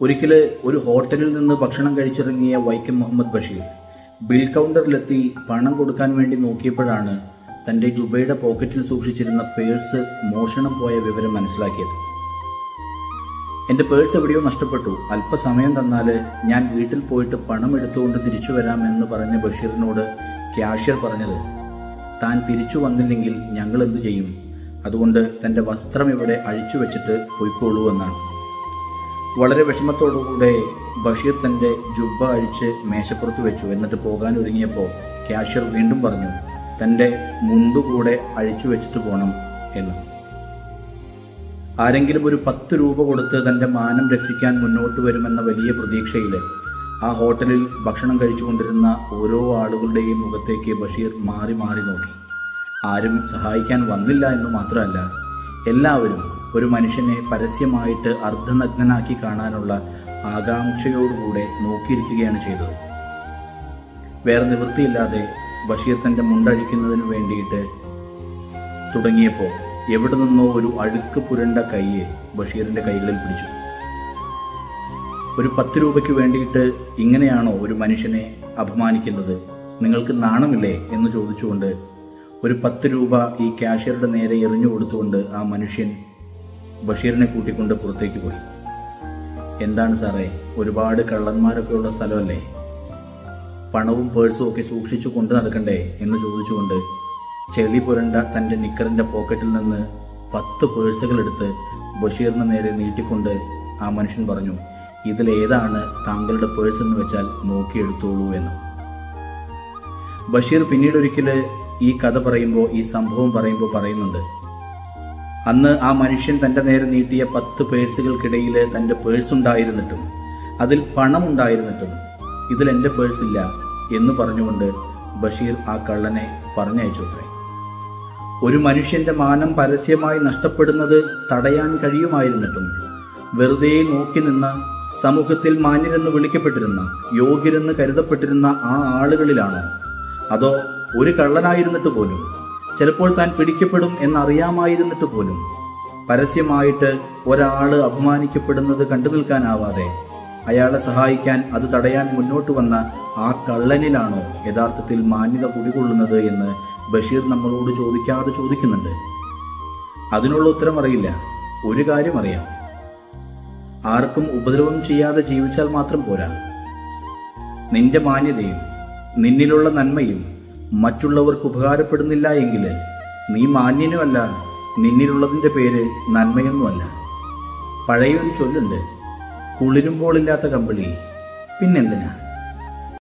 ഒരിക്കല് ഒരു ഹോട്ടലിൽ നിന്ന് ഭക്ഷണം കഴിച്ചിറങ്ങിയ വൈക്കം മുഹമ്മദ് ബഷീർ ബിൽ കൗണ്ടറിലെത്തി പണം കൊടുക്കാൻ വേണ്ടി നോക്കിയപ്പോഴാണ് തന്റെ ജുബയുടെ പോക്കറ്റിൽ സൂക്ഷിച്ചിരുന്ന പേഴ്സ് മോഷണം പോയ വിവരം മനസ്സിലാക്കിയത്. എന്റെ പേഴ്സ് എവിടെയോ നഷ്ടപ്പെട്ടു, അല്പസമയം തന്നാല് ഞാൻ വീട്ടിൽ പോയിട്ട് പണം എടുത്തുകൊണ്ട് തിരിച്ചു വരാമെന്ന് പറഞ്ഞ ബഷീറിനോട് ക്യാഷ്യർ പറഞ്ഞത്, താൻ തിരിച്ചു വന്നില്ലെങ്കിൽ ഞങ്ങൾ എന്തു ചെയ്യും, അതുകൊണ്ട് തന്റെ വസ്ത്രം ഇവിടെ അഴിച്ചു വെച്ചിട്ട് പോയിക്കോളൂ എന്നാണ്. വളരെ വിഷമത്തോടുകൂടെ ബഷീർ തന്റെ ജുബ്ബ അഴിച്ച് മേശപ്പുറത്ത് വെച്ചു. എന്നിട്ട് പോകാൻ ഒരുങ്ങിയപ്പോൾ ക്യാഷ്യർ വീണ്ടും പറഞ്ഞു, തന്റെ മുണ്ടുകൂടെ അഴിച്ചു വെച്ചിട്ട് പോകണം എന്ന്. ആരെങ്കിലും ഒരു 10 രൂപ കൊടുത്ത് തന്റെ മാനം രക്ഷിക്കാൻ മുന്നോട്ട് വരുമെന്ന വലിയ പ്രതീക്ഷയില് ആ ഹോട്ടലിൽ ഭക്ഷണം കഴിച്ചുകൊണ്ടിരുന്ന ഓരോ ആളുകളുടെയും മുഖത്തേക്ക് ബഷീർ മാറി മാറി നോക്കി. ആരും സഹായിക്കാൻ വന്നില്ല എന്ന് മാത്രമല്ല, എല്ലാവരും ഒരു മനുഷ്യനെ പരസ്യമായിട്ട് അർദ്ധനഗ്നനാക്കി കാണാനുള്ള ആകാംക്ഷയോടുകൂടെ നോക്കിയിരിക്കുകയാണ് ചെയ്തത്. വേറെ നിവൃത്തിയില്ലാതെ ബഷീർ തന്റെ മുണ്ടഴിക്കുന്നതിന് വേണ്ടിയിട്ട് തുടങ്ങിയപ്പോൾ എവിടെ നിന്നോ ഒരു അഴുക്ക് പുരണ്ട കൈയെ ബഷീറിന്റെ കൈകളിൽ പിടിച്ചു. ഒരു 10 രൂപയ്ക്ക് വേണ്ടിയിട്ട് ഇങ്ങനെയാണോ ഒരു മനുഷ്യനെ അപമാനിക്കുന്നത്, നിങ്ങൾക്ക് നാണമില്ലേ എന്ന് ചോദിച്ചുകൊണ്ട് ഒരു 10 രൂപ ഈ ക്യാഷ്യറുടെ നേരെ എറിഞ്ഞു കൊടുത്തുകൊണ്ട് ആ മനുഷ്യൻ ബഷീറിനെ കൂട്ടിക്കൊണ്ട് പുറത്തേക്ക് പോയി. എന്താണ് സാറേ, ഒരുപാട് കള്ളന്മാരൊക്കെ ഉള്ള സ്ഥലമല്ലേ, പണവും പേഴ്സും ഒക്കെ സൂക്ഷിച്ചു കൊണ്ടു നടക്കണ്ടേ എന്ന് ചോദിച്ചുകൊണ്ട് ചെളി പുരണ്ട തന്റെ നിക്കറിന്റെ പോക്കറ്റിൽ നിന്ന് 10 പേഴ്സുകൾ എടുത്ത് ബഷീറിന് നേരെ നീട്ടിക്കൊണ്ട് ആ മനുഷ്യൻ പറഞ്ഞു, ഇതിലേതാണ് താങ്കളുടെ പേഴ്സ് എന്ന് വെച്ചാൽ നോക്കിയെടുത്തോളൂ എന്ന്. ബഷീർ പിന്നീട് ഒരിക്കല് ഈ കഥ പറയുമ്പോൾ, ഈ സംഭവം പറയുമ്പോൾ പറയുന്നുണ്ട്, അന്ന് ആ മനുഷ്യൻ തന്റെ നേരെ നീട്ടിയ 10 പേഴ്സുകൾക്കിടയിൽ തന്റെ പേഴ്സ് ഉണ്ടായിരുന്നിട്ടും അതിൽ പണം ഉണ്ടായിരുന്നിട്ടും ഇതിൽ എന്റെ പേഴ്സ് ഇല്ല എന്ന് പറഞ്ഞുകൊണ്ട് ബഷീർ ആ കള്ളനെ പറഞ്ഞയച്ചു. ഒരു മനുഷ്യന്റെ മാനം പരസ്യമായി നഷ്ടപ്പെടുന്നത് തടയാൻ കഴിയുമായിരുന്നിട്ടും വെറുതെ നോക്കി നിന്ന സമൂഹത്തിൽ മാന്യരെന്ന് വിളിക്കപ്പെട്ടിരുന്ന, യോഗ്യരെന്ന് കരുതപ്പെട്ടിരുന്ന ആ ആളുകളിലാണോ, അതോ ഒരു കള്ളനായിരുന്നിട്ട് പോലും, ചിലപ്പോൾ താൻ പിടിക്കപ്പെടും എന്നറിയാമായിരുന്നിട്ട് പോലും പരസ്യമായിട്ട് ഒരാള് അപമാനിക്കപ്പെടുന്നത് കണ്ടു നിൽക്കാനാവാതെ അയാളെ സഹായിക്കാൻ, അത് തടയാൻ മുന്നോട്ട് വന്ന ആ കള്ളനിലാണോ യഥാർത്ഥത്തിൽ മാന്യത കുടികൊള്ളുന്നത് എന്ന് ബഷീർ നമ്മളോട് ചോദിക്കാതെ ചോദിക്കുന്നുണ്ട്. അതിനുള്ള ഉത്തരം അറിയില്ല. ഒരു കാര്യം അറിയാം, ആർക്കും ഉപദ്രവം ചെയ്യാതെ ജീവിച്ചാൽ മാത്രം പോരാ. നിന്റെ മാന്യതയും നിന്നിലുള്ള നന്മയും മറ്റുള്ളവർക്ക് ഉപകാരപ്പെടുന്നില്ല എങ്കിൽ നീ മാന്യനുമല്ല, നിന്നിലുള്ളതിന്റെ പേര് നന്മയൊന്നുമല്ല. പഴയൊരു ചൊല്ലുണ്ട്, കുളിരുമ്പോളില്ലാത്ത കമ്പിളി പിന്നെന്തിനാ.